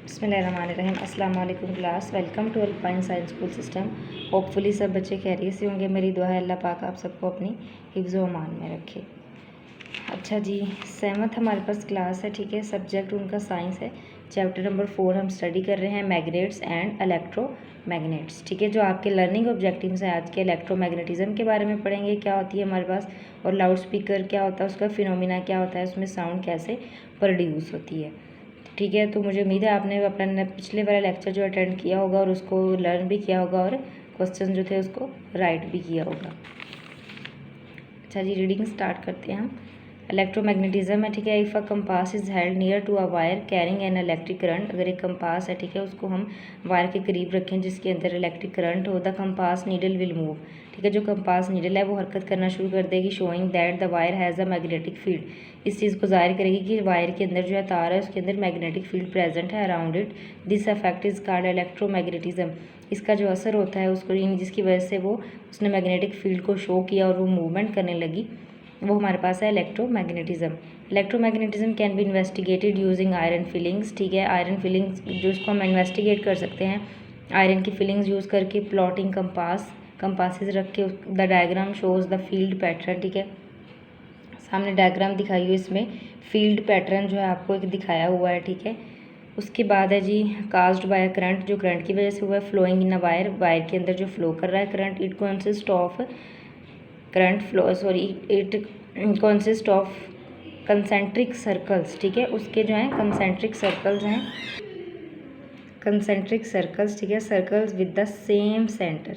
बिस्मिल्लाहिर्रहमानिर्रहीम। अस्सलाम वालेकुम class, welcome to Alpine science school system. Hopefully सब बच्चे खैरियत से होंगे। मेरी दुआ है अल्लाह पाक आप सबको अपनी हिफ्ज़ व अमान में रखे। अच्छा जी, 7th हमारे पास क्लास है, ठीक है। सब्जेक्ट उनका साइंस है। चैप्टर नंबर 4 हम स्टडी कर रहे हैं मैग्नेट्स एंड इलेक्ट्रोमैग्नेट्स, ठीक है। जो आपके लर्निंग ऑब्जेक्टिव्स हैं आज के, इलेक्ट्रोमैग्नेटिज्म के बारे में पढ़ेंगे, क्या होती है हमारे पास, और लाउड स्पीकर क्या होता है, उसका फिनोमिना क्या होता है, उसमें साउंड कैसे प्रोड्यूस होती है, ठीक है। तो मुझे उम्मीद है आपने अपना पिछले वाला लेक्चर जो अटेंड किया होगा और उसको लर्न भी किया होगा और क्वेश्चन जो थे उसको राइट भी किया होगा। अच्छा जी, रीडिंग स्टार्ट करते हैं हम। इलेक्ट्रोमैग्नेटिज्म है, ठीक है। If a compass is held near to a wire carrying an electric current, अगर एक कंपास है, ठीक है, उसको हम वायर के करीब रखें जिसके अंदर इलेक्ट्रिक करंट हो, the compass needle will move, ठीक है। जो कंपास नीडल है वो हरकत करना शुरू कर देगी, showing that the wire has a magnetic field, इस चीज़ को जाहिर करेगी कि वायर के अंदर जो है तार है उसके अंदर मैग्नेटिक फील्ड प्रेजेंट है around it. This affect is called electromagnetism, इसका जो असर होता है उसको, जिसकी वजह से वो उसने मैग्नेटिक फील्ड को शो किया और वो मूवमेंट करने लगी, वो हमारे पास है electromagnetism. Electromagnetism can be investigated using iron filings, ठीक है। आयरन फिलिंग्स जो इसको हम इन्वेस्टिगेट कर सकते हैं आयरन की फिलिंग्स यूज़ करके। प्लॉटिंग कंपासेस रख के the diagram shows the field pattern, ठीक है। सामने डायग्राम दिखाई हुई, इसमें फील्ड पैटर्न जो है आपको एक दिखाया हुआ है, ठीक है। उसके बाद है जी कास्ड बाय करंट, जो करंट की वजह से हुआ है। Flowing in a wire, wire के अंदर जो फ्लो कर रहा है current. It consist of current flow it consist of concentric circles, ठीक है। उसके जो हैं कंसेंट्रिक सर्कल्स हैं, कंसेंट्रिक सर्कल्स, ठीक है। Circles with the same centre,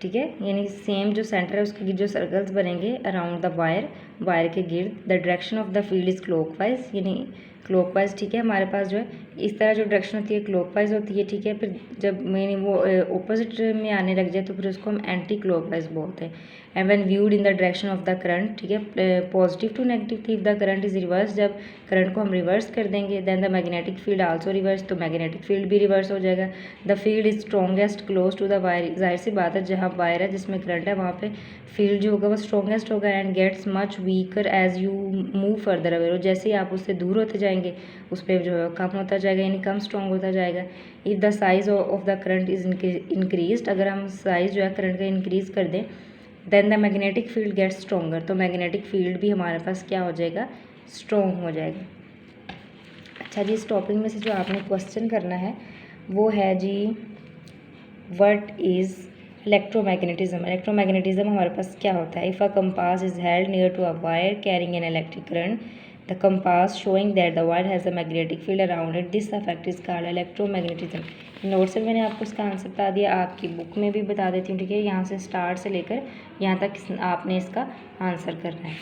ठीक है, यानी सेम जो सेंटर है उसके जो सर्कल्स बनेंगे अराउंड द वायर, वायर के गिर्द। The direction of the field is clockwise, यानी क्लॉकवाइज, ठीक है। हमारे पास जो है इस तरह जो डायरेक्शन होती है क्लॉकवाइज होती है, ठीक है। फिर जब मैंने वो ऑपोजिट में आने लग जाए तो फिर उसको हम एंटी क्लॉकवाइज बोलते हैं। And when viewed in the direction of the current, ठीक है, positive to negative, if the current is reverse, जब करंट को हम रिवर्स कर देंगे, then the magnetic field also reverse, तो मैग्नेटिक फील्ड भी रिवर्स हो जाएगा। The field is strongest close to the wire, जाहिर सी बात है जहाँ वायर है जिसमें करंट है वहाँ पे फील्ड जो होगा वो स्ट्रॉन्गेस्ट होगा। And gets much weaker as you move further away, और जैसे ही आप उससे दूर होते जाएंगे उस पर जो है कम होता जाएगा, यानी कम स्ट्रॉन्ग होता जाएगा। If the size of the current is increase, अगर हम साइज जो है करंट का इंक्रीज कर दें, then the magnetic field gets stronger, तो मैग्नेटिक फील्ड भी हमारे पास क्या हो जाएगा, स्ट्रॉन्ग हो जाएगा। अच्छा जी, इस टॉपिक में से जो आपने क्वेश्चन करना है वो है g what is electromagnetism. Electromagnetism हमारे पास क्या होता है। If a compass is held near to a wire carrying an electric current, the compass showing that the wire has a magnetic field around it, this affect is called electromagnetism. Notes में मैंने आपको इसका answer बता दिया, आपकी book में भी बता देती हूँ, ठीक है। यहाँ से स्टार्ट से लेकर यहाँ तक आपने इसका आंसर करना है।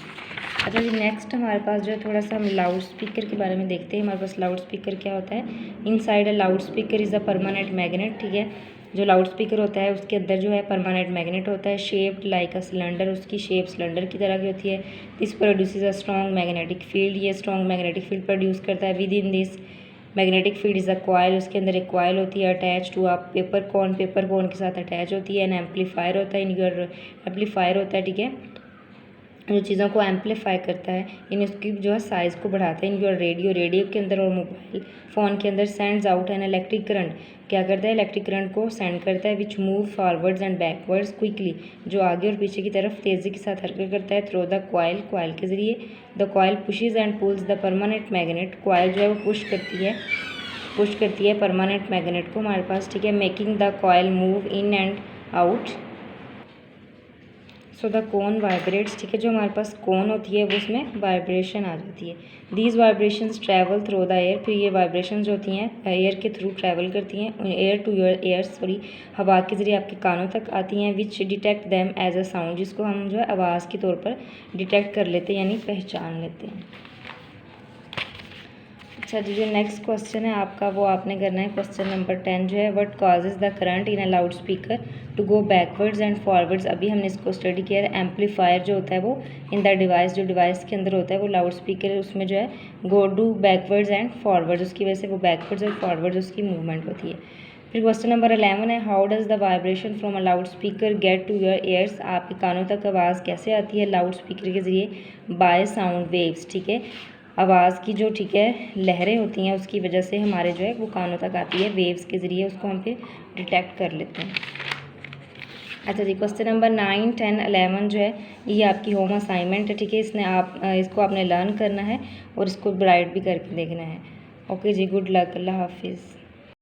अच्छा जी, नेक्स्ट हमारे पास जो है थोड़ा सा हम लाउड स्पीकर के बारे में देखते हैं। हमारे पास लाउड स्पीकर क्या होता है। Inside a loud speaker is a permanent magnet, ठीक है। जो लाउड स्पीकर होता है उसके अंदर जो है परमानेंट मैग्नेट होता है, शेप्ड लाइक अ सिलेंडर, उसकी शेप सिलेंडर की तरह की होती है। This produces a strong magnetic field, ये स्ट्रॉन्ग मैग्नेटिक फील्ड प्रोड्यूस करता है। Within this magnetic field is a coil, उसके अंदर एक कॉयल होती है attach to a paper cone, paper cone के साथ अटैच होती है। एन एम्पलीफायर होता है, इन योर एम्पलीफायर होता है, ठीक है, जो चीज़ों को एम्पलीफाई करता है, इन उसकी जो है साइज़ को बढ़ाता है। इन योर रेडियो, रेडियो के अंदर और मोबाइल फ़ोन के अंदर sends out an electric current, क्या करता है, इलेक्ट्रिक करंट को सेंड करता है। Which move forwards and backwards quickly, जो आगे और पीछे की तरफ तेज़ी के साथ हरकत करता है। थ्रू द कॉयल, कॉयल के ज़रिए। The coil pushes and pulls the permanent magnet, coil जो है वो पुश करती है परमानेंट मैग्नेट को हमारे पास, ठीक है। Making the coil move in and out, so the cone vibrates, ठीक है। जो हमारे पास कोन होती है वो उसमें वाइब्रेशन आ जाती है। These vibrations travel through the air, फिर ये वाइब्रेशन जो होती हैं एयर के थ्रू ट्रैवल करती हैं, air to your ear, sorry हवा के ज़रिए आपके कानों तक आती हैं। Which detect them as a sound, जिसको हम जो है आवाज़ के तौर पर डिटेक्ट कर लेते हैं, यानी पहचान लेते हैं। अच्छा जी, जो नेक्स्ट क्वेश्चन है आपका वो आपने करना है क्वेश्चन नंबर 10 जो है, what causes the current in a loudspeaker to go backwards and forwards. अभी हमने इसको स्टडी किया है। एम्पलीफायर जो होता है वो इन द डिवाइस, जो डिवाइस के अंदर होता है वो लाउड स्पीकर है, उसमें जो है go do backwards and forwards, उसकी वजह से वो बैकवर्ड्स और फॉरवर्ड्स उसकी मूवमेंट होती है। फिर क्वेश्चन नंबर 11 है, how does the vibration from a loudspeaker get to your ears, आपके कानों तक आवाज़ कैसे आती है लाउड स्पीकर के ज़रिए। बाय साउंड वेव्स, ठीक है। आवाज़ की जो ठीक है लहरें होती हैं उसकी वजह से हमारे जो है वो कानों तक आती है, वेव्स के ज़रिए उसको हम फिर डिटेक्ट कर लेते हैं। अच्छा जी, क्वेश्चन नंबर 9, 10, 11 जो है ये आपकी होम असाइनमेंट है, ठीक है। इसको आपने लर्न करना है और इसको राइट भी करके देखना है। ओके जी, गुड लक, अल्लाह हाफिज़।